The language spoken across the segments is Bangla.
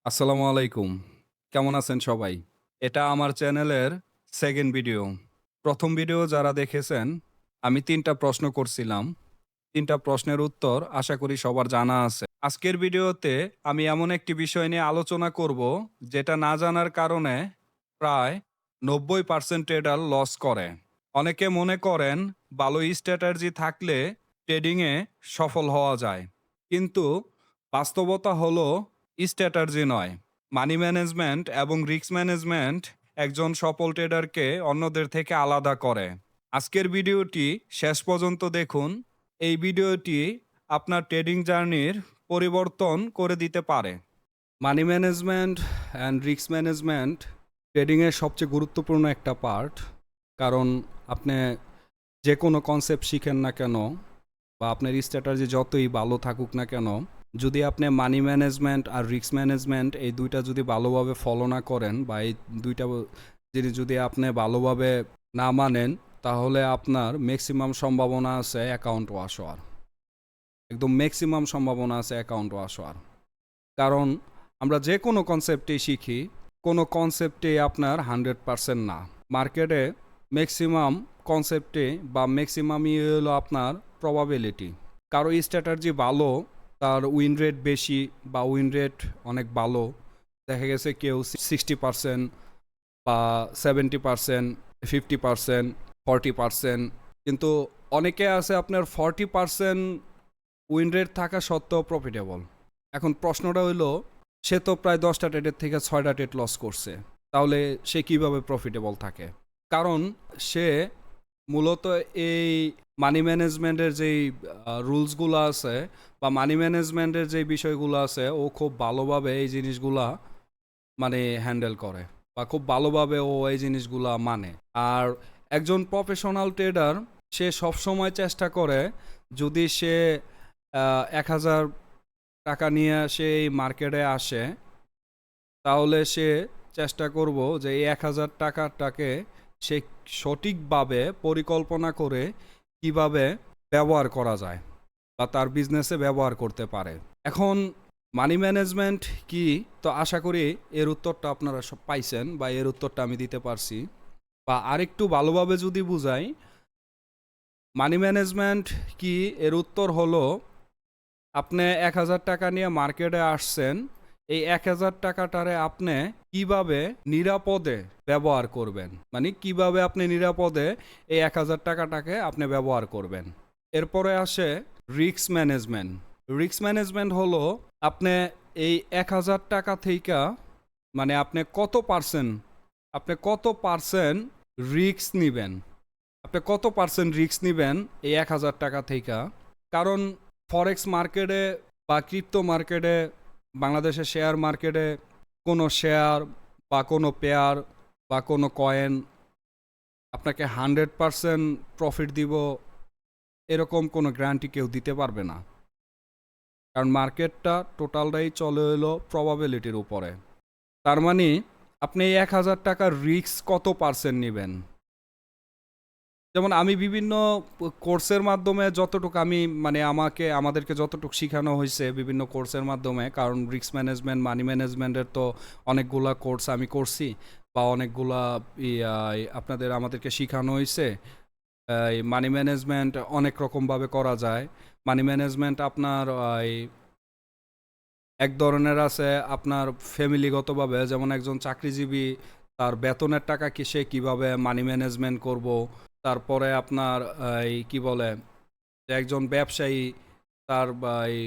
আসসালামু আলাইকুম। কেমন আছেন সবাই? এটা আমার চ্যানেলের 2nd ভিডিও। ১ম ভিডিও যারা দেখেছেন, আমি ৩ টা প্রশ্ন করছিলাম। ৩ টা প্রশ্নের উত্তর আশা করি সবার জানা আছে। আজকের ভিডিওতে আমি এমন একটি বিষয় নিয়ে আলোচনা করব, যেটা না জানার কারণে প্রায় ৯০% ট্রেডার লস করে। অনেকে মনে করেন ভালো স্ট্র্যাটেজি থাকলে ট্রেডিংয়ে সফল হওয়া যায়। কিন্তু বাস্তবতা হলো স্ট্র্যাটেজি নয়, মানি ম্যানেজমেন্ট এবং রিস্ক ম্যানেজমেন্ট একজন সফল ট্রেডারকে অন্যদের থেকে আলাদা করে। আজকের ভিডিওটি শেষ পর্যন্ত দেখুন। এই ভিডিওটি আপনার ট্রেডিং জার্নির পরিবর্তন করে দিতে পারে। Money management and risk management ট্রেডিংয়ের সবচেয়ে গুরুত্বপূর্ণ একটা পার্ট। কারণ আপনি যে কোনো কনসেপ্ট শিখেন না কেন বা আপনার স্ট্র্যাটেজি যতই ভালো থাকুক না কেন, যদি আপনি মানি ম্যানেজমেন্ট আর রিস্ক ম্যানেজমেন্ট এই দুইটা যদি ভালোভাবে ফলো না করেন বা এই দুইটা জিনিস যদি আপনি ভালোভাবে না মানেন, তাহলে আপনার ম্যাক্সিমাম সম্ভাবনা আছে অ্যাকাউন্ট ওয়াশ হওয়ার। একদম ম্যাক্সিমাম সম্ভাবনা আছে অ্যাকাউন্ট ওয়াশ হওয়ার। কারণ আমরা যে কোনো কনসেপ্টেই শিখি, কোনো কনসেপ্টেই আপনার 100% না। মার্কেটে ম্যাক্সিমাম কনসেপ্টে বা ম্যাক্সিমামই হলো আপনার প্রবাবিলিটি। কারো স্ট্র্যাটার্জি ভালো, তার উইন রেট বেশি বা উইন রেট অনেক ভালো। দেখা গেছে কেউ 60% বা 70%, 50%, 40%। কিন্তু অনেকে আছে আপনার 40% উইন রেট থাকা সত্ত্বেও প্রফিটেবল। এখন প্রশ্নটা হইলো, সে তো প্রায় 10টা ট্রেডের থেকে 6টা ট্রেড লস করছে। তাহলে সে কিভাবে প্রফিটেবল থাকে? কারণ সে মূলত এই মানি ম্যানেজমেন্টের যেই রুলসগুলো আছে বা মানি ম্যানেজমেন্টের যে বিষয়গুলো আছে, ও খুব ভালোভাবে এই জিনিসগুলা মানে হ্যান্ডেল করে বা খুব ভালোভাবে ও এই জিনিসগুলা মানে। আর একজন প্রফেশনাল ট্রেডার সে সবসময় চেষ্টা করে, যদি সে ১,০০০ টাকা নিয়ে সে এই মার্কেটে আসে, তাহলে সে চেষ্টা করব যে এই ১,০০০ টাকাটাকে সে সঠিকভাবে পরিকল্পনা করে কিভাবে ব্যবহার করা যায় বা তার বিজনেসে ব্যবহার করতে পারে। এখন মানি ম্যানেজমেন্ট কি? তো আশা করি এর উত্তরটা আপনারা সব পাইছেন বা এর উত্তরটা আমি দিতে পারছি। বা আরেকটু ভালোভাবে যদি বুঝাই, মানি ম্যানেজমেন্ট কি? এর উত্তর হলো, আপনি ১,০০০ টাকা নিয়ে মার্কেটে আসছেন, এই ১,০০০ টাকাটারে আপনি কিভাবে নিরাপদে ব্যবহার করবেন, মানে কিভাবে আপনি নিরাপদে এই ১,০০০ টাকাটাকে আপনি ব্যবহার করবেন। এরপরে আসে রিস্ক ম্যানেজমেন্ট। রিস্ক ম্যানেজমেন্ট হলো, আপনি এই ১,০০০ টাকা থেকে মানে আপনি কত পার্সেন্ট রিস্ক নিবেন, আপনি কত পার্সেন্ট রিস্ক নিবেন এই ১,০০০ টাকা থেকে। কারণ ফরেক্স মার্কেটে বা ক্রিপ্টো মার্কেটে, বাংলাদেশের শেয়ার মার্কেটে কোনো শেয়ার বা কোনো পেয়ার বা কোনো কয়েন আপনাকে 100% প্রফিট দিব, এরকম কোনো গ্যারান্টি কেউ দিতে পারবে না। কারণ মার্কেটটা টোটালটাই চলে হলো প্রবাবিলিটির উপরে। তার মানে আপনি এই ১,০০০ টাকার রিস্ক কত পার্সেন্ট নেবেন? যেমন আমি বিভিন্ন কোর্সের মাধ্যমে যতটুকু আমি মানে আমাদেরকে যতটুকু শেখানো হয়েছে বিভিন্ন কোর্সের মাধ্যমে, কারণ রিস্ক ম্যানেজমেন্ট মানি ম্যানেজমেন্টের তো অনেকগুলা কোর্স আমি করছি বা অনেকগুলা আমাদেরকে শেখানো হয়েছে। এই মানি ম্যানেজমেন্ট অনেক রকমভাবে করা যায়। মানি ম্যানেজমেন্ট আপনার এক ধরনের আছে আপনার ফ্যামিলিগতভাবে, যেমন একজন চাকরিজীবী তার বেতনের টাকা কি সে কীভাবে মানি ম্যানেজমেন্ট করব। তারপরে আপনার এই কি বলে যে একজন ব্যবসায়ী তার এই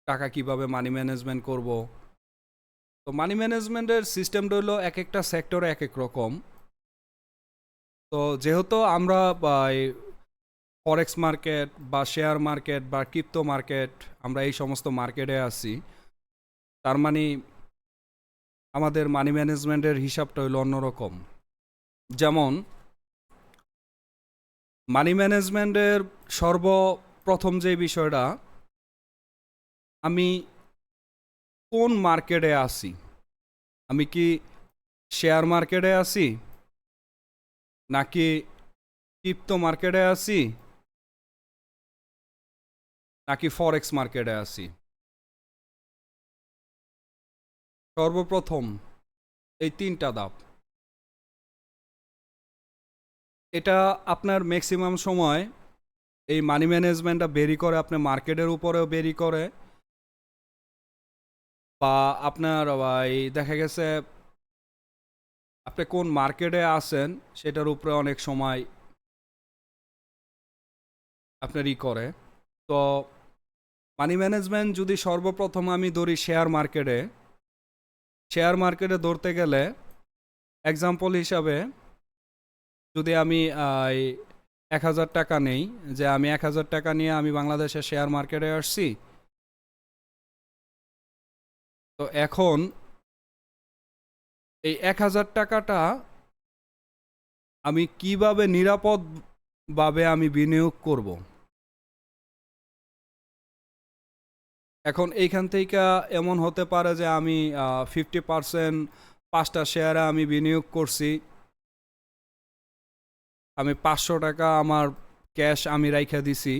টাকা কিভাবে মানি ম্যানেজমেন্ট করব। তো মানি ম্যানেজমেন্টের সিস্টেমটা হলো এক একটা সেক্টরে এক এক রকম। তো যেহেতু আমরা ফরেক্স মার্কেট বা শেয়ার মার্কেট বা ক্রিপ্টো মার্কেট, আমরা এই সমস্ত মার্কেটে আছি, তার মানে আমাদের মানি ম্যানেজমেন্টের হিসাবটা হলো অন্যরকম। যেমন মানি ম্যানেজমেন্টের সর্বপ্রথম যে বিষয়টা, আমি কোন মার্কেটে আছি, আমি কি শেয়ার মার্কেটে আছি, নাকি ক্রিপ্টো মার্কেটে আছি, নাকি ফরেক্স মার্কেটে আছি। সর্বপ্রথম এই ৩টা ধাপ। এটা আপনার ম্যাক্সিমাম সময় এই মানি ম্যানেজমেন্টটা ভেরি করে, আপনার মার্কেটের উপরেও ভেরি করে, বা আপনার এই দেখা গেছে আপনি কোন মার্কেটে আছেন সেটার উপরে অনেক সময় আপনার করে। তো মানি ম্যানেজমেন্ট যদি সর্বপ্রথম আমি ধরি শেয়ার মার্কেটে ধরতে গেলে এক্সাম্পল হিসাবে যদি আমি ১,০০০ টাকা নেই, যে আমি ১,০০০ টাকা নিয়ে আমি বাংলাদেশের শেয়ার মার্কেটে আসছি। তো এখন এই ১,০০০ টাকাটা আমি কিভাবে নিরাপদভাবে আমি বিনিয়োগ করব। এখন এইখান থেকে এমন হতে পারে যে আমি 50% ৫টা শেয়ারে আমি বিনিয়োগ করছি, আমি ৫০০ টাকা আমার ক্যাশ আমি রাইখা দিছি।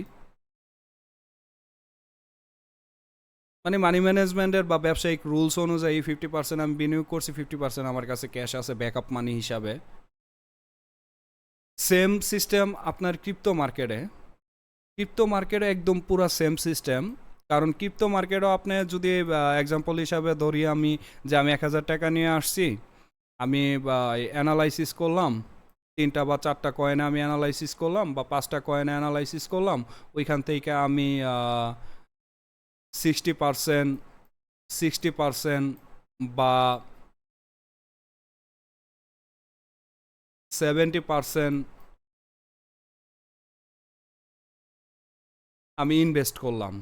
মানে মানি ম্যানেজমেন্টের বা ব্যবসায়িক রুলস অনুযায়ী 50% আমি বিনিয়োগ করছি, 50% আমার কাছে ক্যাশ আছে ব্যাকআপ মানি হিসাবে। সেম সিস্টেম আপনার ক্রিপ্টো মার্কেটে একদম পুরা সেম সিস্টেম। কারণ ক্রিপ্টো মার্কেটও আপনি যদি এক্সাম্পল হিসাবে ধরি আমি, যে আমি ১,০০০ টাকা নিয়ে আসছি, আমি অ্যানালাইসিস করলাম ৩টা বা ৪টা কয়েনে আমি অ্যানালাইসিস করলাম, বা 5টা কয়েনে অ্যানালাইসিস করলাম, ওইখান থেকে আমি 60% বা 70% আমি ইনভেস্ট করলাম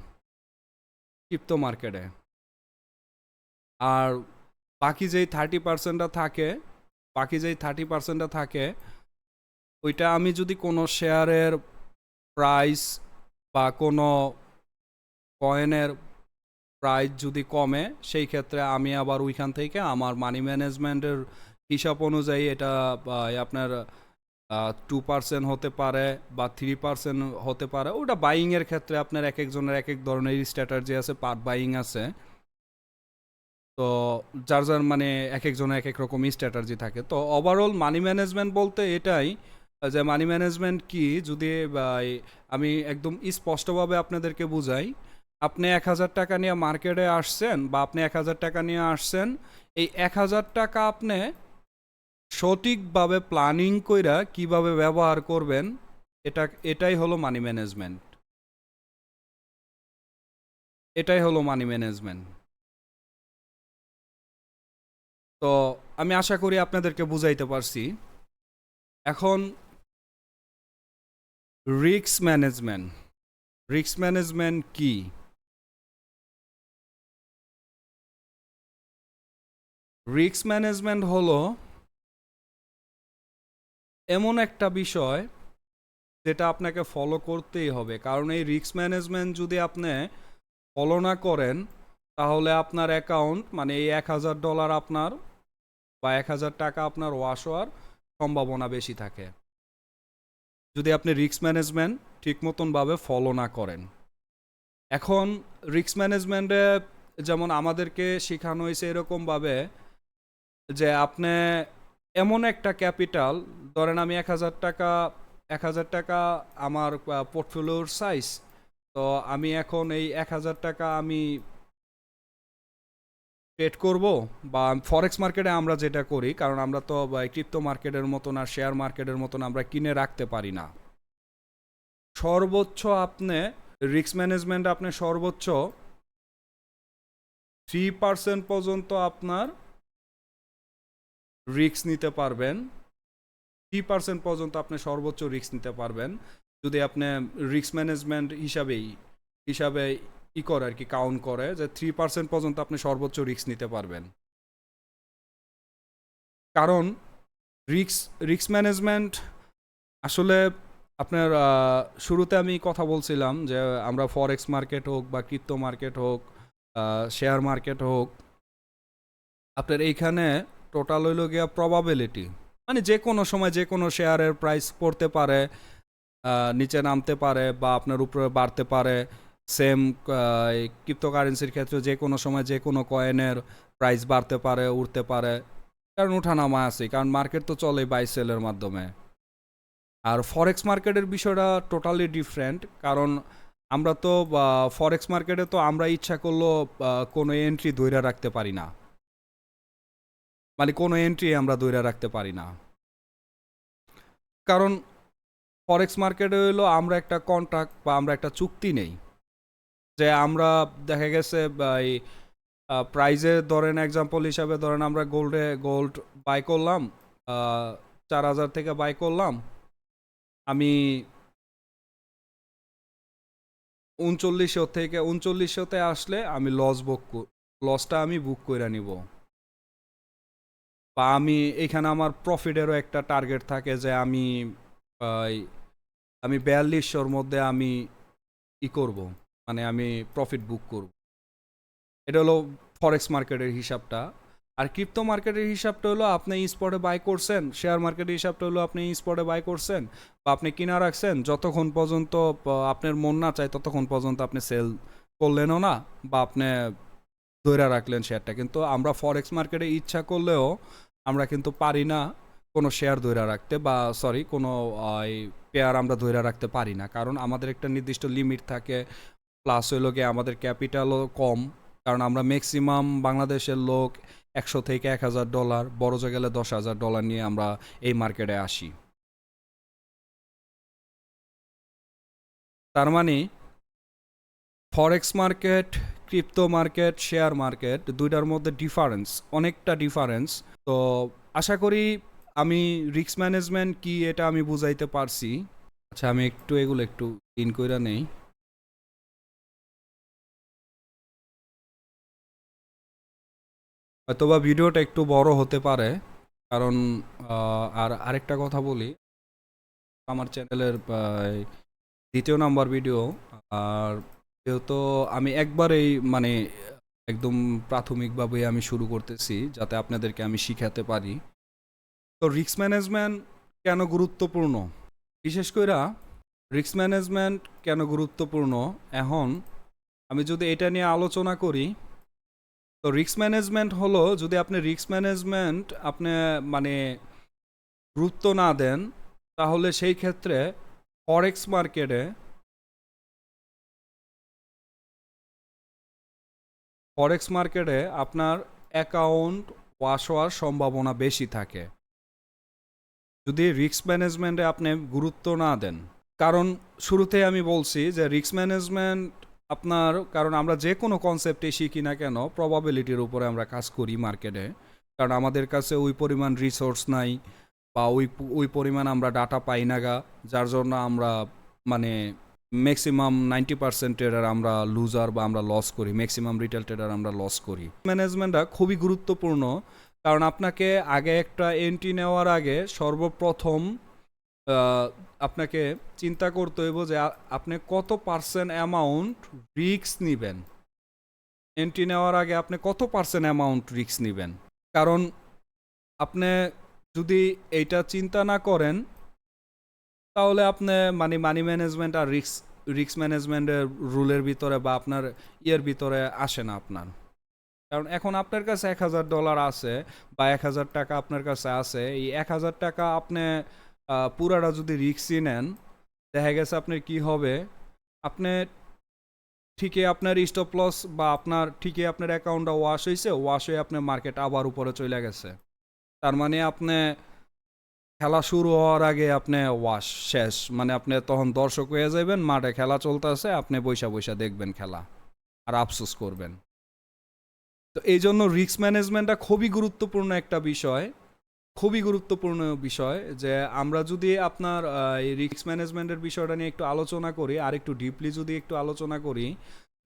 ক্রিপ্টো মার্কেটে। আর বাকি যেই 30%টা থাকে ওইটা আমি যদি কোনো শেয়ারের প্রাইস বা কোনো কয়েনের প্রাইস যদি কমে, সেই ক্ষেত্রে আমি আবার ওইখান থেকে আমার মানি ম্যানেজমেন্টের হিসাব অনুযায়ী এটা আপনার 2% হতে পারে বা 3% হতে পারে। ওটা বাইংয়ের ক্ষেত্রে আপনার এক একজনের এক এক ধরনের স্ট্র্যাটাজি আছে, পার্ট বাইং আছে। তো যার মানে এক একজনের এক এক রকম স্ট্র্যাটাজি থাকে। তো ওভারঅল মানি ম্যানেজমেন্ট বলতে এটাই, যে মানি ম্যানেজমেন্ট কি যদি আমি একদম স্পষ্টভাবে আপনাদেরকে বুঝাই। আপনি ১,০০০ টাকা নিয়ে মার্কেটে আসছেন, বা আপনি ১,০০০ টাকা নিয়ে আসছেন, এই ১,০০০ টাকা আপনি সঠিকভাবে প্ল্যানিং কইরা কিভাবে ব্যবহার করবেন, এটাই হলো মানি ম্যানেজমেন্ট। এটাই হলো মানি ম্যানেজমেন্ট। তো আমি আশা করি আপনাদেরকে বুঝাইতে পারছি। এখন রিস্ক ম্যানেজমেন্ট কি? রিস্ক ম্যানেজমেন্ট হলো এমন একটা বিষয় যেটা আপনাকে ফলো করতেই হবে। কারণ এই রিস্ক ম্যানেজমেন্ট যদি আপনি ফলো না করেন, তাহলে আপনার অ্যাকাউন্ট, মানে এই $১,০০০ আপনার বা ১,০০০ টাকা আপনার ওয়াশ হওয়ার সম্ভাবনা বেশি থাকে, যদি আপনি রিস্ক ম্যানেজমেন্ট ঠিক মতনভাবে ফলো না করেন। এখন রিস্ক ম্যানেজমেন্টে যেমন আমাদেরকে শেখানো হয়েছে এরকমভাবে, যে আপনি এমন একটা ক্যাপিটাল, ধরেন আমি ১,০০০ টাকা আমার পোর্টফোলিওর সাইজ। তো আমি এখন এই ১,০০০ টাকা আমি ট্রেড করব, বা ফরেক্স মার্কেটে আমরা যেটা করি, কারণ আমরা তো ক্রিপ্টো মার্কেটের মতন আর শেয়ার মার্কেটের মতন আমরা কিনে রাখতে পারি না। সর্বোচ্চ আপনি রিস্ক ম্যানেজমেন্ট, আপনি সর্বোচ্চ 3% পর্যন্ত আপনার রিস্ক নিতে পারবেন। 3% পর্যন্ত আপনি সর্বোচ্চ রিস্ক নিতে পারবেন, যদি আপনি রিস্ক ম্যানেজমেন্ট হিসাবে করে আর কি, কাউন্ট করে যে 3% পর্যন্ত আপনি সর্বোচ্চ রিস্ক নিতে পারবেন। কারণ রিস্ক ম্যানেজমেন্ট আসলে আপনার শুরুতে আমি কথা বলছিলাম যে আমরা ফরেক্স মার্কেট হোক বা ক্রিপ্টো মার্কেট হোক, শেয়ার মার্কেট হোক, আপনার এইখানে টোটাল হইল গিয়া প্রবাবিলিটি। মানে যে কোনো সময় যে কোনো শেয়ারের প্রাইস পড়তে পারে, নিচে নামতে পারে, বা আপনার উপরে বাড়তে পারে। সেম ক্রিপ্টোকারেন্সির ক্ষেত্রে যে কোনো সময় যে কোনো কয়েনের প্রাইস বাড়তে পারে, উঠতে পারে, কারণ ওঠানামা আছে, কারণ মার্কেট তো চলে বাই সেলের মাধ্যমে। আর ফরেক্স মার্কেটের বিষয়টা টোটালি ডিফারেন্ট, কারণ আমরা তো ফরেক্স মার্কেটে তো আমরা ইচ্ছা করলেও কোনো এন্ট্রি ধইরা রাখতে পারি না, মানে কোনো এন্ট্রি আমরা ধইরা রাখতে পারি না, কারণ ফরেক্স মার্কেটে হইলো আমরা একটা কন্ট্রাক্ট বা আমরা একটা চুক্তি নেই, যে আমরা দেখা গেছে এই প্রাইজে ধরেন এক্সাম্পল হিসাবে ধরেন আমরা গোল্ড বাই করলাম 4,000 থেকে বাই করলাম, আমি 3900 আসলে আমি লসটা আমি বুক করে নিব, বা আমি এখানে আমার প্রফিটেরও একটা টার্গেট থাকে যে আমি 4200-র মধ্যে আমি করব, মানে আমি প্রফিট বুক করব। এটা হলো ফরেক্স মার্কেটের হিসাবটা। আর ক্রিপ্টো মার্কেটের হিসাবটা হলো আপনি স্পটে বাই করছেন, শেয়ার মার্কেটের হিসাবটা হলো আপনি স্পটে বাই করছেন বা আপনি কিনা রাখছেন, যতক্ষণ পর্যন্ত আপনার মন না চায় ততক্ষণ পর্যন্ত আপনি সেল করলেনও না, বা আপনি ধরে রাখলেন শেয়ারটা। কিন্তু আমরা ফরেক্স মার্কেটে ইচ্ছা করলেও আমরা কিন্তু পারি না কোনো শেয়ার ধরে রাখতে, বা সরি কোনো পেয়ার আমরা ধরে রাখতে পারি না, কারণ আমাদের একটা নির্দিষ্ট লিমিট থাকে, প্লাস হইল গিয়ে আমাদের ক্যাপিটালও কম, কারণ আমরা ম্যাক্সিমাম বাংলাদেশের লোক 100 থেকে 1,000 ডলার, বড় গেলে 10,000 ডলার নিয়ে আমরা এই মার্কেটে আসি। তার মানে ফরেক্স market, crypto market, share market দুইটার মধ্যে ডিফারেন্স, অনেকটা ডিফারেন্স। তো আশা করি আমি রিস্ক ম্যানেজমেন্ট কি এটা আমি বুঝাইতে পারছি। আচ্ছা, আমি এগুলো একটু ইন কইরা নেই। হয়তোবা ভিডিওটা একটু বড় হতে পারে, কারণ আর আরেকটা কথা বলি, আমার চ্যানেলের দ্বিতীয় নাম্বার ভিডিও, আর যেহেতু আমি একবারেই মানে একদম প্রাথমিকভাবে আমি শুরু করতেছি, যাতে আপনাদেরকে আমি শিখাতে পারি। তো রিস্ক ম্যানেজমেন্ট কেন গুরুত্বপূর্ণ, বিশেষ করে রিস্ক ম্যানেজমেন্ট কেন গুরুত্বপূর্ণ, এখন আমি যদি এটা নিয়ে আলোচনা করি, তো রিস্ক ম্যানেজমেন্ট হলো, যদি আপনি রিস্ক ম্যানেজমেন্ট আপনি মানে গুরুত্ব না দেন, তাহলে সেই ক্ষেত্রে ফরেক্স মার্কেটে আপনার অ্যাকাউন্ট ওয়াশ হওয়ার সম্ভাবনা বেশি থাকে, যদি রিস্ক ম্যানেজমেন্টে আপনি গুরুত্ব না দেন। কারণ শুরুতেই আমি বলছি যে রিস্ক ম্যানেজমেন্ট আপনার, কারণ আমরা যে কোনো কনসেপ্টে শিখি না কেন প্রবাবিলিটির উপরে আমরা কাজ করি মার্কেটে, কারণ আমাদের কাছে ওই পরিমাণ রিসোর্স নাই, বা ওই পরিমাণ আমরা ডাটা পাই না গা, যার জন্য আমরা মানে ম্যাক্সিমাম 90% ট্রেডার আমরা লুজার বা আমরা লস করি, ম্যাক্সিমাম রিটেল ট্রেডার আমরা লস করি। ম্যানেজমেন্টটা খুবই গুরুত্বপূর্ণ, কারণ আপনাকে আগে একটা এন্ট্রি নেওয়ার আগে সর্বপ্রথম আপনাকে চিন্তা করতে হইব যে আপনি কত পার্সেন্ট অ্যামাউন্ট রিস্ক নেবেন। এন্ট্রি নেওয়ার আগে আপনি কত পার্সেন্ট অ্যামাউন্ট রিস্ক নেবেন, কারণ আপনি যদি এইটা চিন্তা না করেন, তাহলে আপনি মানি ম্যানেজমেন্ট আর রিস্ক ম্যানেজমেন্টের রুলের ভিতরে বা আপনার ভিতরে আসে না আপনার। কারণ এখন আপনার কাছে $1,000 আছে বা 1,000 টাকা আপনার কাছে আছে, এই 1,000 টাকা আপনি পুরাটা যদি রিস্কই নেন, দেখা গেছে আপনার কি হবে, আপনি ঠিকই আপনার স্টপ লস বা ঠিকই আপনার অ্যাকাউন্টটা ওয়াশ হয়ে আপনার মার্কেট আবার উপরে চলে গেছে, তার মানে আপনি খেলা শুরু হওয়ার আগে আপনি ওয়াশ শেষ, মানে আপনি তখন দর্শক হয়ে যাবেন, মাঠে খেলা চলতেছে, আপনি বৈশা দেখবেন খেলা আর আফসোস করবেন। তো এই জন্য রিস্ক ম্যানেজমেন্টটা খুবই গুরুত্বপূর্ণ একটা বিষয়, খুবই গুরুত্বপূর্ণ বিষয়, যে আমরা যদি আপনার এই রিস্ক ম্যানেজমেন্টের বিষয়টা নিয়ে একটু আলোচনা করি, আর একটু ডিপলি যদি একটু আলোচনা করি,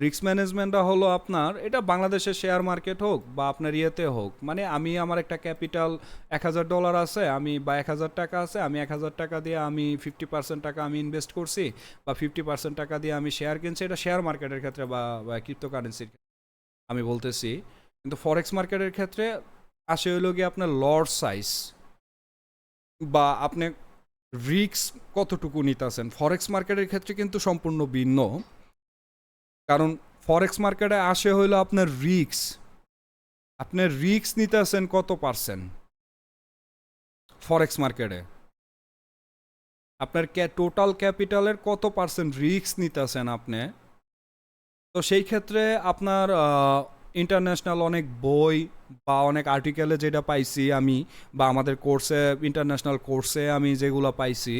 রিস্ক ম্যানেজমেন্টটা হলো আপনার, এটা বাংলাদেশের শেয়ার মার্কেট হোক বা আপনার হোক, মানে আমি আমার একটা ক্যাপিটাল $1,000 আছে, আমি বা 1,000 টাকা আছে, আমি 1,000 টাকা দিয়ে আমি 50% টাকা আমি ইনভেস্ট করছি, বা 50% টাকা দিয়ে আমি শেয়ার কিনছি, এটা শেয়ার মার্কেটের ক্ষেত্রে বা ক্রিপ্টোকারেন্সির আমি বলতেছি। কিন্তু ফরেক্স মার্কেটের ক্ষেত্রে আসে হইল গিয়ে আপনার লট সাইজ, বা আপনি রিস্ক কতটুকু নিতেছেন। ফরেক্স মার্কেটের ক্ষেত্রে কিন্তু সম্পূর্ণ ভিন্ন, কারণ ফরেক্স মার্কেটে আসে হইলো আপনার রিস্ক, আপনি রিস্ক নিতেছেন কত পার্সেন্ট ফরেক্স মার্কেটে? আপনার টোটাল ক্যাপিটালের কত পার্সেন্ট রিস্ক নিতেছেন আপনি? তো সেই ক্ষেত্রে আপনার ইন্টারন্যাশনাল অনেক বই বা অনেক আর্টিকেলে যেটা পাইছি আমি, বা আমাদের কোর্সে, ইন্টারন্যাশনাল কোর্সে আমি যেগুলো পাইছি,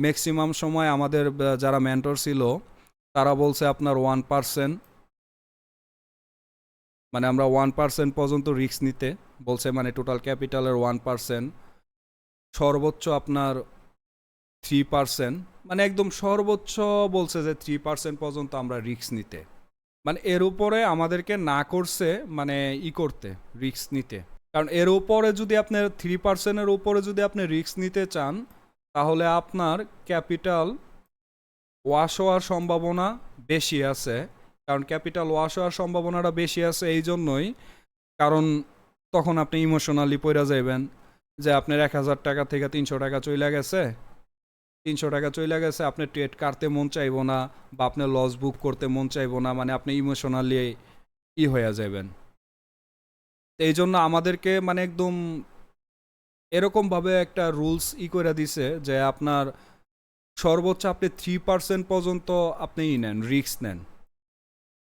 ম্যাক্সিমাম সময় আমাদের যারা মেন্টর ছিল তারা বলছে আপনার 1%, মানে আমরা 1% পর্যন্ত রিস্ক নিতে বলছে, মানে টোটাল ক্যাপিটালের 1%, সর্বোচ্চ আপনার 3%, মানে একদম সর্বোচ্চ বলছে যে 3% পর্যন্ত আমরা রিস্ক নিতে। মানে এর উপরে আমাদেরকে না করছে, মানে করতে, রিস্ক নিতে। কারণ এর উপরে যদি আপনি 3%-এর উপরে যদি আপনি রিস্ক নিতে চান, তাহলে আপনার ক্যাপিটাল ওয়াশ হওয়ার সম্ভাবনা বেশি আছে। কারণ ক্যাপিটাল ওয়াশ হওয়ার সম্ভাবনাটা বেশি আছে এই জন্যই, কারণ তখন আপনি ইমোশনালি পড়ে যাইবেন যে আপনার 1,000 টাকা থেকে 300 টাকা চলে গেছে, 300 টাকা চলে গেছে, আপনি ট্রেড কাটতে মন চাইবো না, বা আপনি লস বুক করতে মন চাইবো না, মানে আপনি ইমোশনালি হয়ে যাবেন। এই জন্য আমাদেরকে মানে একদম এরকমভাবে একটা রুলস করে দিছে যে আপনার সর্বোচ্চ আপনি 3% পর্যন্ত আপনি নেন, রিস্ক নেন,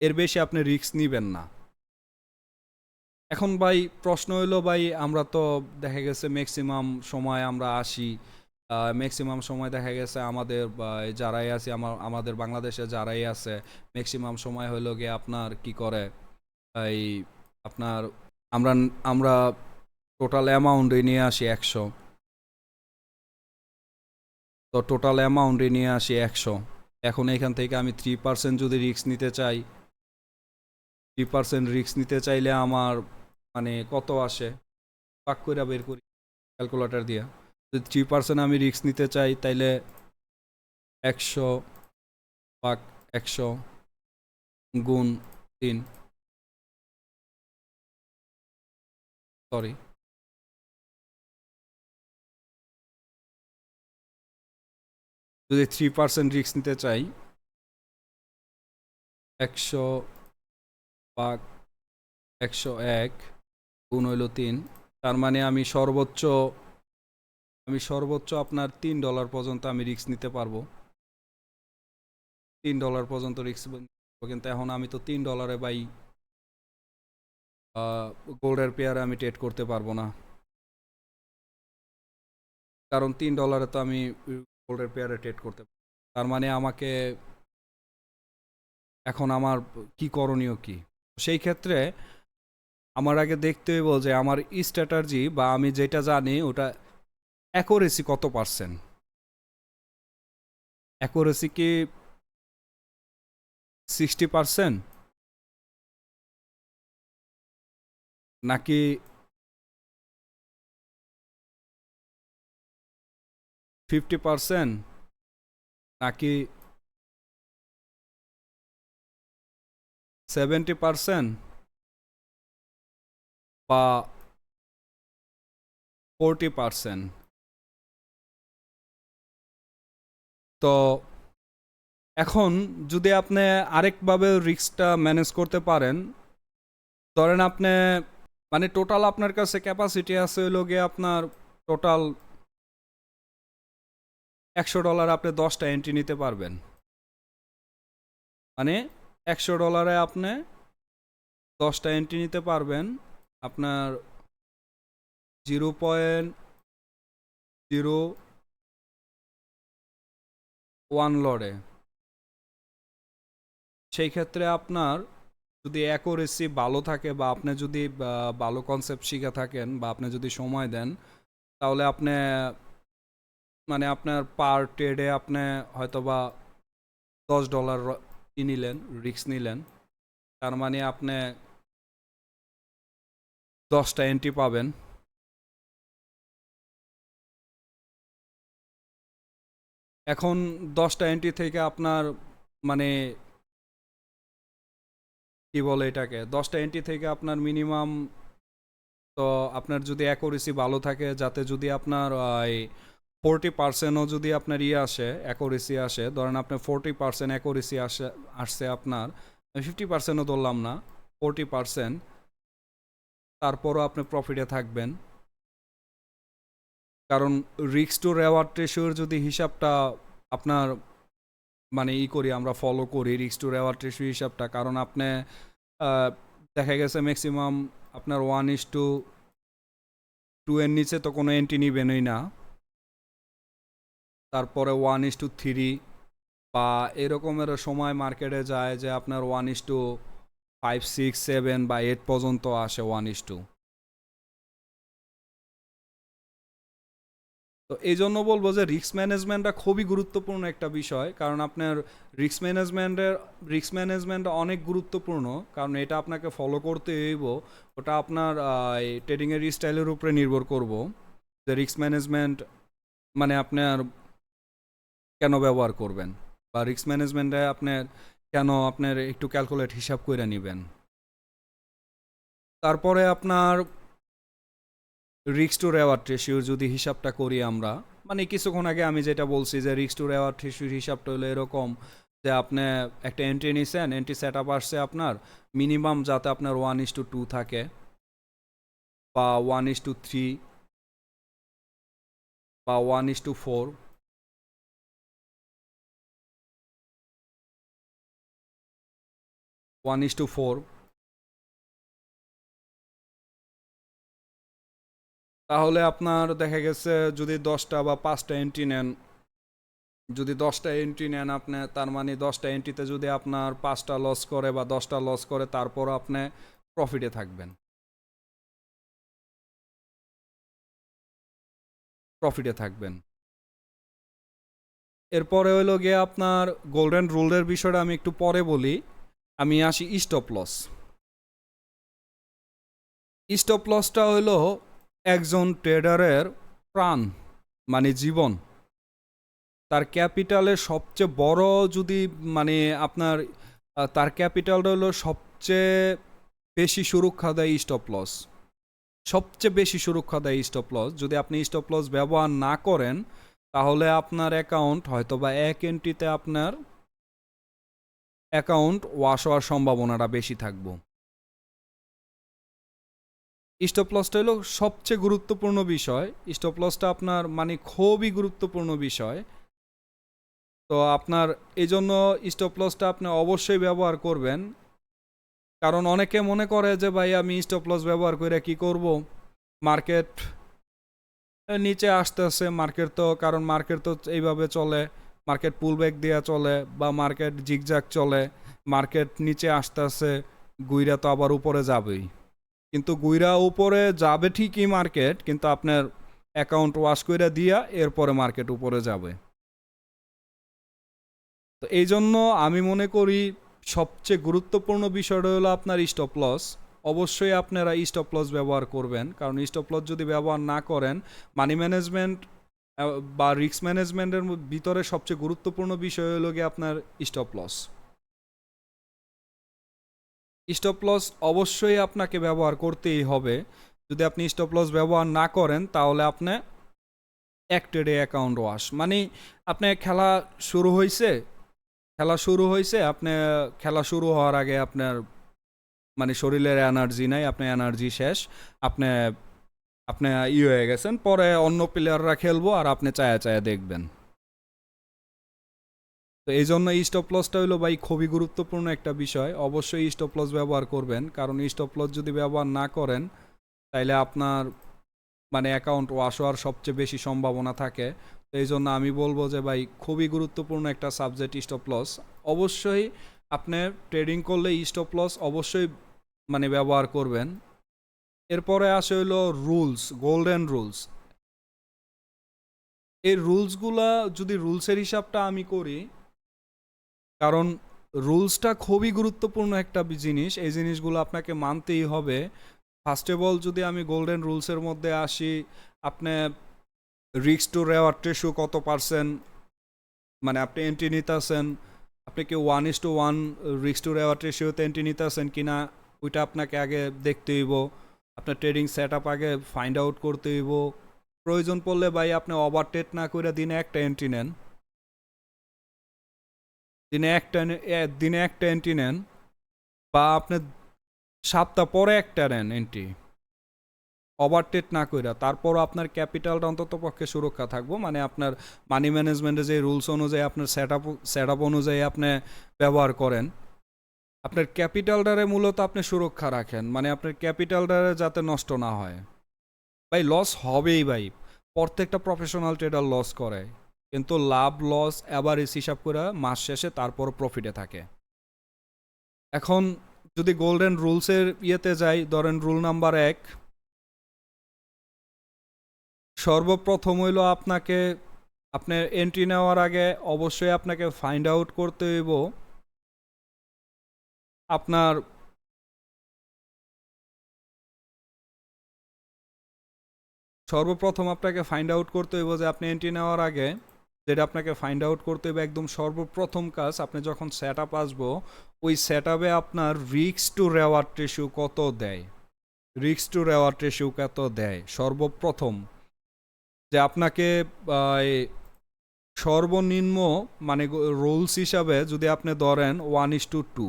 এর বেশি আপনি রিস্ক নিবেন না। এখন ভাই প্রশ্ন হইলো, ভাই আমরা তো দেখা গেছে ম্যাক্সিমাম সময় আমরা আসি, ম্যাক্সিমাম সময় দেখা গেছে আমাদের যারাই আছে, আমাদের বাংলাদেশে যারাই আছে, ম্যাক্সিমাম সময় হইলো গিয়ে আপনার কি করে, এই আপনার আমরা আমরা টোটাল অ্যামাউন্টই নিয়ে আসি 100। তো টোটাল অ্যামাউন্টই নিয়ে আসি 100। এখন এখান থেকে আমি 3% যদি রিস্ক নিতে চাই, 3% রিস্ক নিতে চাইলে আমার মানে কত আসে, পাক করে বের করি ক্যালকুলেটর দিয়ে। যদি 3% আমি রিস্ক নিতে চাই, তাইলে 100 পাক 100 গুণ 3, সরি, যদি 3% রিস্ক নিতে চাই, 100 পাক 101 গুণ হইল 3, তার মানে আমি সর্বোচ্চ আপনার $3 পর্যন্ত আমি রিস্ক নিতে পারবো। $3 পর্যন্ত রিস্ক, কিন্তু এখন আমি তো $3 বাই গোল্ডের পেয়ারে আমি ট্রেড করতে পারবো না, কারণ $3 তো আমি গোল্ডের পেয়ারে ট্রেড করতে পারবো। তার মানে আমাকে এখন আমার কি করণীয় কি? সেই ক্ষেত্রে আমার আগে দেখতে হইব যে আমার স্ট্র্যাটাজি বা আমি যেটা জানি ওটা অ্যাকুরেসি কত পার্সেন্ট। অ্যাকুরেসি কি 60% নাকি 50% নাকি 70% বা 40%? তো এখন যদি আপনি আরেকভাবে রিস্কটা ম্যানেজ করতে পারেন, ধরেন আপনি মানে টোটাল আপনার কাছে ক্যাপাসিটি আছে হইল গিয়ে আপনার টোটাল $100, আপনি 10টা এন্ট্রি নিতে পারবেন। মানে $100 আপনি 10টা এন্ট্রি নিতে পারবেন আপনার 0.01 লড়ে। সেই ক্ষেত্রে আপনার যদি অ্যাকুরেসি ভালো থাকে, বা আপনি যদি ভালো কনসেপ্ট শিখে থাকেন, বা আপনি যদি সময় দেন, তাহলে আপনি মানে আপনার পার ট্রেডে আপনি হয়তোবা $10 নিলেন, রিস্ক নিলেন, তার মানে আপনি 10টা এন্ট্রি পাবেন। এখন 10টা এন্ট্রি থেকে আপনার মানে কি বলে এটাকে, 10টা এন্ট্রি থেকে আপনার মিনিমাম, তো আপনার যদি অ্যাকুরেসি ভালো থাকে, যাতে যদি আপনার 40%ও যদি আপনার আসে, অ্যাকুরেসি আসে, ধরেন আপনার 40% অ্যাকুরেসি আসছে আপনার, 50%ও ধরলাম না, 40%, তারপরও আপনি প্রফিটে থাকবেন। কারণ রিস্ক টু রেওয়ার্ড রেশিওর যদি হিসাবটা আপনার মানে করি, আমরা ফলো করি রিস্ক টু রেওয়ার্ড রেশিও হিসাবটা, কারণ আপনি আহ, দেখা গেছে ম্যাক্সিমাম আপনার 1:2 এর নিচে তো কোনো এন্ট্রি নিবেনই না। তারপরে 1:3 বা এরকমের সময় মার্কেটে যায় যে আপনার 1:5, 6, 7 বা 8 পর্যন্ত আসে 1:2। তো এই জন্য বলবো যে রিস্ক ম্যানেজমেন্টটা খুবই গুরুত্বপূর্ণ একটা বিষয়, কারণ আপনার রিস্ক ম্যানেজমেন্ট অনেক গুরুত্বপূর্ণ, কারণ এটা আপনাকে ফলো করতে হইব। ওটা আপনার ট্রেডিংয়ের স্টাইলের উপরে নির্ভর করব যে রিস্ক ম্যানেজমেন্ট মানে আপনার কেন ব্যবহার করবেন, বা রিস্ক ম্যানেজমেন্টে আপনার কেন আপনার একটু ক্যালকুলেট হিসাব করে নেবেন। তারপরে আপনার রিস্ক টু রেওয়ার্ড রেশিওর যদি হিসাবটা করি আমরা, মানে কিছুক্ষণ আগে আমি যেটা বলছি যে রিস্ক টু রেওয়ার্ড রেশিওর হিসাবটা হলো এরকম যে আপনি একটা এন্ট্রি নিছেন, এন্ট্রি সেট আপ আসছে আপনার মিনিমাম যাতে আপনার 1:2 থাকে বা 1:3 বা 1:4, 1:4, তাহলে আপনার দেখা গেছে যদি 10টা বা 5টা এন্ট্রি নেন, যদি 10টা এন্ট্রি নেন আপনি, তার মানে 10টা এন্ট্রিতে যদি আপনার 5টা লস করে বা 10টা লস করে, তারপরও আপনি প্রফিটে থাকবেন, প্রফিটে থাকবেন। এরপরে হইলো গিয়ে আপনার গোল্ডেন রুলের বিষয়টা আমি একটু পরে বলি। আমি আসি স্টপ লস। স্টপ লসটা হইলো একজন ট্রেডারের প্রাণ, মানে জীবন, তার ক্যাপিটালের সবচেয়ে বড় যদি মানে আপনার তার ক্যাপিটালটা হলো সবচেয়ে বেশি সুরক্ষা দেয় স্টপ লস। সবচেয়ে বেশি সুরক্ষা দেয় স্টপ লস। যদি আপনি স্টপ লস ব্যবহার না করেন, তাহলে আপনার অ্যাকাউন্ট হয়তো বা এক এন্ট্রিতে আপনার অ্যাকাউন্ট ওয়াশ হওয়ার সম্ভাবনাটা বেশি থাকবে। স্টপ লসটা হলো সবচেয়ে গুরুত্বপূর্ণ বিষয়। স্টপ লসটা আপনার মানে খুবই গুরুত্বপূর্ণ বিষয়। তো আপনার এই জন্য স্টপ লসটা আপনি অবশ্যই ব্যবহার করবেন। কারণ অনেকে মনে করে যে ভাই আমি স্টপ লস ব্যবহার করে কি করব, মার্কেট নিচে আসতেছে, মার্কেট তো কারণ মার্কেট তো এইভাবে চলে, মার্কেট পুলব্যাক দেওয়া চলে বা মার্কেট জিগজ্যাগ চলে, মার্কেট নিচে আসতেছে, গুইরা তো আবার উপরে যাবেই। কিন্তু গুইরা উপরে যাবে ঠিকই মার্কেট, কিন্তু আপনার অ্যাকাউন্ট ওয়াশ করে দিয়া এরপরে মার্কেট উপরে যাবে। তো এই জন্য আমি মনে করি সবচেয়ে গুরুত্বপূর্ণ বিষয়টা হলো আপনার স্টপ লস। অবশ্যই আপনারা স্টপ লস ব্যবহার করবেন, কারণ স্টপ লস যদি ব্যবহার না করেন, মানি ম্যানেজমেন্ট বা রিস্ক ম্যানেজমেন্টের ভিতরে সবচেয়ে গুরুত্বপূর্ণ বিষয় হলো গিয়ে আপনার স্টপ লস। স্টপ লস অবশ্যই আপনাকে ব্যবহার করতেই হবে। যদি আপনি স্টপ লস ব্যবহার না করেন, তাহলে আপনি এক ট্রেডে অ্যাকাউন্ট ওয়াশ, মানে আপনি খেলা শুরু হয়েছে, আপনি খেলা শুরু হওয়ার আগে আপনার মানে শরীরের এনার্জি নাই, আপনার এনার্জি শেষ, আপনি আপনি হয়ে গেছেন, পরে অন্য প্লেয়াররা খেলবো আর আপনি চায়া চায়া দেখবেন। তো এই জন্য স্টপ লসটা হলো ভাই খুবই গুরুত্বপূর্ণ একটা বিষয়। অবশ্যই স্টপ লস ব্যবহার করবেন, কারণ স্টপ লস যদি ব্যবহার না করেন, তাইলে আপনার মানে অ্যাকাউন্ট ওয়াশ হওয়ার সবচেয়ে বেশি সম্ভাবনা থাকে। তো এই জন্য আমি বলবো যে ভাই খুবই গুরুত্বপূর্ণ একটা সাবজেক্ট স্টপ লস। অবশ্যই আপনি ট্রেডিং করলে স্টপ লস অবশ্যই মানে ব্যবহার করবেন। এরপরে আসে হইলো রুলস, গোল্ডেন রুলস। এই রুলসগুলা যদি রুলসের হিসাবটা আমি করি, কারণ রুলসটা খুবই গুরুত্বপূর্ণ একটা জিনিস, এই জিনিসগুলো আপনাকে মানতেই হবে। ফার্স্ট অফ অল যদি আমি গোল্ডেন রুলসের মধ্যে আসি, আপনি রিস্ক টু রেওয়ার্ড রেশিও কত পার্সেন্ট, মানে আপনি এন্ট্রি নিতেছেন, আপনি কি 1:1 রিস্ক টু রেওয়ার্ড রেশিওতে এন্ট্রি নিতেছেন কিনা, ওইটা আপনাকে আগে দেখতে হইব। আপনার ট্রেডিং সেট আপ আগে ফাইন্ড আউট করতে হইব। প্রয়োজন পড়লে ভাই আপনি ওভার ট্রেড না করে দিনে একটা এন্ট্রি নেন, দিনে একটা এন্ট্রি নেন, বা আপনি সপ্তাহ পরে একটা নেন এন্ট্রি। ওভারটেট না কইরা তারপরও আপনার ক্যাপিটালটা অন্তত পক্ষে সুরক্ষা থাকবো, মানে আপনার মানি ম্যানেজমেন্টের যে রুলস অনুযায়ী আপনার সেট আপ অনুযায়ী আপনি ব্যবহার করেন, আপনার ক্যাপিটালটারে মূলত আপনি সুরক্ষা রাখেন, মানে আপনার ক্যাপিটালটারে যাতে নষ্ট না হয়। ভাই লস হবেই ভাই, প্রত্যেকটা প্রফেশনাল ট্রেডার লস করে, কিন্তু লাভ লস অ্যাভারেজ হিসাব করে মাস শেষে তারপর প্রফিটে থাকে। এখন যদি গোল্ডেন রুলসের ইয়েতে যাই, ধরেন রুল নাম্বার 1, সর্বপ্রথম হইল আপনাকে আপনার এন্ট্রি নেওয়ার আগে অবশ্যই আপনাকে ফাইন্ড আউট করতে হইব আপনার সর্বপ্রথম আপনাকে ফাইন্ড আউট করতে হইব যে আপনি এন্ট্রি নেওয়ার আগে যেটা আপনাকে ফাইন্ড আউট করতে হবে একদম সর্বপ্রথম কাজ, আপনি যখন সেট আপ আসবো ওই সেট আপে আপনার রিস্ক টু রেওয়ার্ড রেশিও কত দেয়, রিস্ক টু রেওয়ার্ড রেশিও কত দেয় সর্বপ্রথম। যে আপনাকে এই সর্বনিম্ন মানে রুলস হিসাবে যদি আপনি ধরেন 1:2,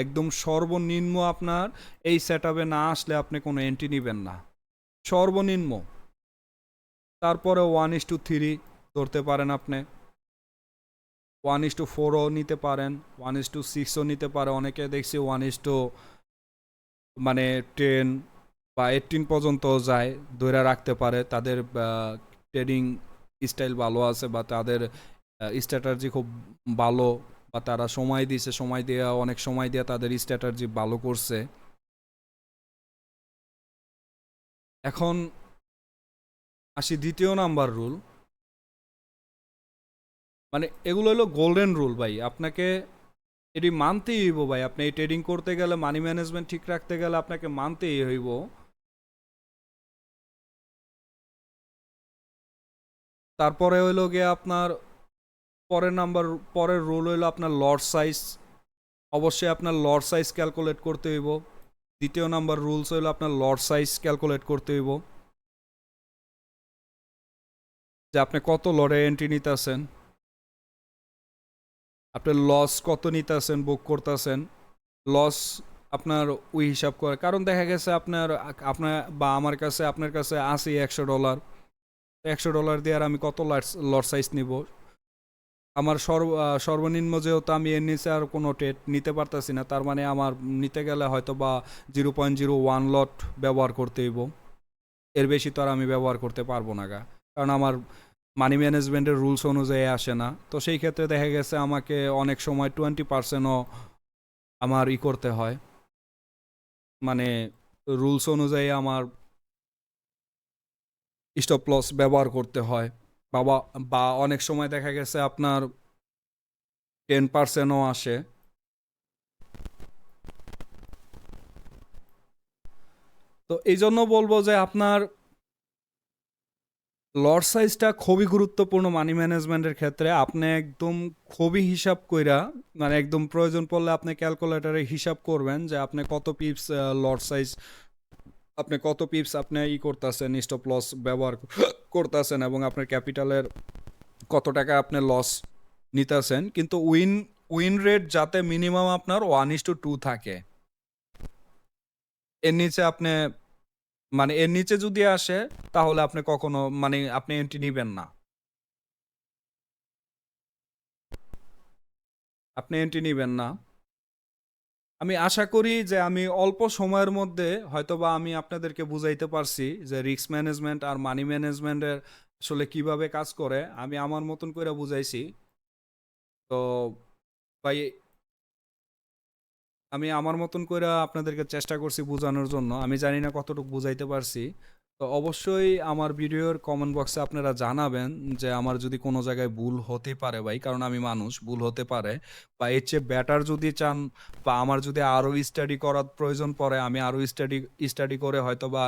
একদম সর্বনিম্ন আপনার এই সেট আপে না আসলে আপনি কোনো এন্ট্রি নেবেন না, সর্বনিম্ন। তারপরে 1:3 ধরতে পারেন, আপনি 1:4ও নিতে পারেন, 1:6ও নিতে পারে, অনেকে দেখছি 1 মানে 10 বা 18 পর্যন্ত যায়, ধরে রাখতে পারে, তাদের ট্রেডিং স্টাইল ভালো আছে বা তাদের স্ট্র্যাটাজি খুব ভালো, বা তারা সময় দিছে, সময় দেওয়া অনেক সময় দিয়ে তাদের স্ট্র্যাটাজি ভালো করছে। এখন আসি দ্বিতীয় নাম্বার রুল, মানে এগুলো হলো গোল্ডেন রুল ভাই, আপনাকে এটি মানতেই হইব ভাই। আপনি এই ট্রেডিং করতে গেলে, মানি ম্যানেজমেন্ট ঠিক রাখতে গেলে আপনাকে মানতেই হইব। তারপরে হইলো গিয়ে আপনার পরের রুল হইলো আপনার লট সাইজ, অবশ্যই আপনার লট সাইজ ক্যালকুলেট করতে হইব। দ্বিতীয় নাম্বার রুলস হইলো আপনার লট সাইজ ক্যালকুলেট করতে হইব, যে আপনি কত লটে এন্ট্রি নিতেছেন, আপনি লস কত নিতেছেন, বুক করতেছেন, লস আপনার ওই হিসাব করে। কারণ দেখা গেছে আপনার আপনার বা আমার কাছে আপনার কাছে আসি $100, $100 দিয়ে আর আমি কত লট সাইজ নিব, আমার সর্বনিম্ন যেহেতু আমি এর নিচে আর কোনো ট্রেড নিতে পারতেছি না, তার মানে আমার নিতে গেলে হয়তো বা 0.01 লট ব্যবহার করতে হইব, এর বেশি তো আর আমি ব্যবহার করতে পারবো না গা, কারণ আমার মানি ম্যানেজমেন্টের রুলস অনুযায়ী আসে না। তো সেই ক্ষেত্রে দেখা গেছে আমাকে অনেক সময় 20%ও আমার করতে হয়, মানে রুলস অনুযায়ী আমার স্টপ লস ব্যবহার করতে হয়। বাবা, বা অনেক সময় দেখা গেছে আপনার 10%ও আসে। তো এই জন্য বলবো যে আপনার লট সাইজটা খুবই গুরুত্বপূর্ণ মানি ম্যানেজমেন্টের ক্ষেত্রে। আপনি একদম খুবই হিসাব কইরা, মানে একদম প্রয়োজন পড়লে আপনি ক্যালকুলেটরে হিসাব করবেন যে আপনি কত পিপস লট সাইজ, আপনি কত পিপস আপনি করতেছেন, স্টপ লস ব্যবহার করতেছেন, এবং আপনার ক্যাপিটালের কত টাকা আপনি লস নিতেছেন। কিন্তু উইন রেট যাতে মিনিমাম আপনার 1:2 থাকে, এর নিচে আপনি, মানে এর নিচে যদি আসে তাহলে আপনি কখনো, মানে আপনি এন্ট্রি নিবেন না, আপনি এন্ট্রি নিবেন না। আমি আশা করি যে আমি অল্প সময়ের মধ্যে হয়তোবা আমি আপনাদেরকে বুঝাইতে পারছি যে রিস্ক ম্যানেজমেন্ট আর মানি ম্যানেজমেন্টের আসলে কিভাবে কাজ করে, আমি আমার মতন করে বুঝাইছি। তো ভাই, আমি আমার মতন করে আপনাদেরকে চেষ্টা করছি বোঝানোর জন্য, আমি জানি না কতটুকু বুঝাইতে পারছি। তো অবশ্যই আমার ভিডিওর কমেন্ট বক্সে আপনারা জানাবেন যে আমার যদি কোনো জায়গায় ভুল হতে পারে ভাই, কারণ আমি মানুষ, ভুল হতে পারে। বা এর চেয়ে বেটার যদি চান, বা আমার যদি আরও স্টাডি করার প্রয়োজন পড়ে, আমি আরও স্টাডি স্টাডি করে হয়তো বা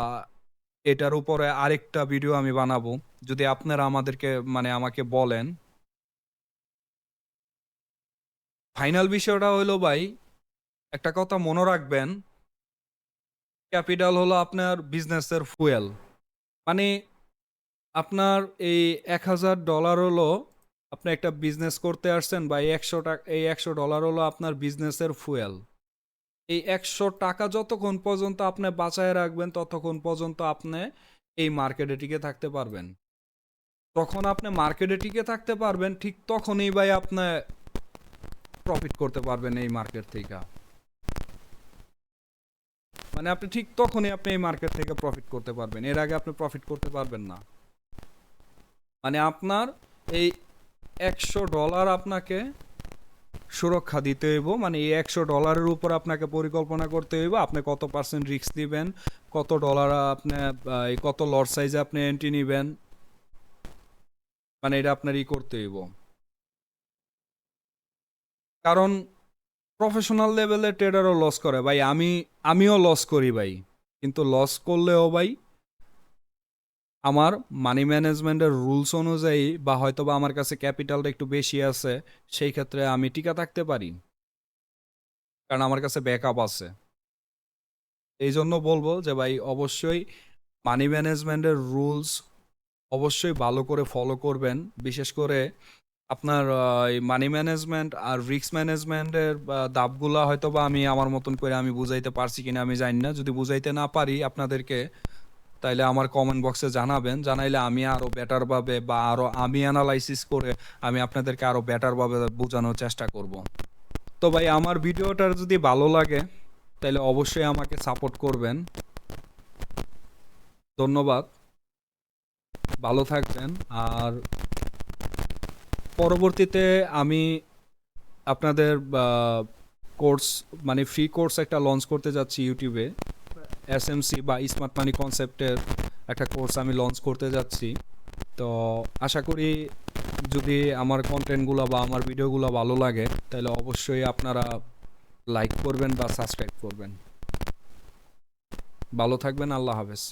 আহ, এটার উপরে আরেকটা ভিডিও আমি বানাবো, যদি আপনারা আমাদেরকে, মানে আমাকে বলেন। ফাইনাল বিষয়টা হলো ভাই, একটা কথা মনে রাখবেন, ক্যাপিটাল হলো আপনার বিজনেসের ফুয়েল। মানে আপনার এই $1,000 হলো, আপনি একটা বিজনেস করতে আসছেন, বা এই $100 হলো আপনার বিজনেসের ফুয়েল। এই ১০০ টাকা যতক্ষণ পর্যন্ত আপনি বাঁচায় রাখবেন ততক্ষণ পর্যন্ত আপনি এই মার্কেটে টিকে থাকতে পারবেন। যখন আপনি মার্কেটে টিকে থাকতে পারবেন ঠিক তখনই ভাই আপনি প্রফিট করতে পারবেন এই মার্কেট থেকে। মানে আপনি ঠিক তখনই আপনি এই মার্কেট থেকে প্রফিট করতে পারবেন, এর আগে আপনি প্রফিট করতে পারবেন না। মানে আপনার এই $100 আপনাকে সুরক্ষা দিতে হইব, মানে এই $100 উপর আপনাকে পরিকল্পনা করতে হইব আপনি কত পার্সেন্ট রিস্ক দিবেন, কত ডলার আপনি এই কত লট সাইজে আপনি এন্ট্রি নিবেন, মানে এটা আপনার করতে হইব। কারণ প্রফেশনাল লেভেলের ট্রেডারও লস করে ভাই, আমিও লস করি ভাই, কিন্তু লস করলেও ভাই আমার মানি ম্যানেজমেন্টের রুলস অনুযায়ী বা হয়তো বা আমার কাছে ক্যাপিটালটা একটু বেশি আছে, সেই ক্ষেত্রে আমি টিকা থাকতে পারি, কারণ আমার কাছে ব্যাকআপ আছে। এই জন্য বলবো যে ভাই অবশ্যই মানি ম্যানেজমেন্টের রুলস অবশ্যই ভালো করে ফলো করবেন। বিশেষ করে আপনার এই মানি ম্যানেজমেন্ট আর রিস্ক ম্যানেজমেন্টের ধাপগুলা হয়তো বা আমি আমার মতন করে আমি বুঝাইতে পারছি কিনা আমি জানি না। যদি বুঝাইতে না পারি আপনাদেরকে, তাইলে আমার কমেন্ট বক্সে জানাবেন, জানাইলে আমি আরো বেটার ভাবে বা আরো আমি অ্যানালাইসিস করে আমি আপনাদেরকে আরো বেটার ভাবে বোঝানোর চেষ্টা করব। তো ভাই আমার ভিডিওটা যদি ভালো লাগে তাহলে অবশ্যই আমাকে সাপোর্ট করবেন। ধন্যবাদ, ভালো থাকবেন। আর পরবর্তীতে আমি আপনাদের কোর্স, মানে ফ্রি কোর্স একটা লঞ্চ করতে যাচ্ছি ইউটিউবে, এসএমসি বা স্মার্ট মানি কনসেপ্টের একটা কোর্স আমি লঞ্চ করতে যাচ্ছি। তো আশা করি যদি আমার কন্টেন্টগুলো বা আমার ভিডিওগুলো ভালো লাগে তাহলে অবশ্যই আপনারা লাইক করবেন বা সাবস্ক্রাইব করবেন। ভালো থাকবেন, আল্লাহ হাফেজ।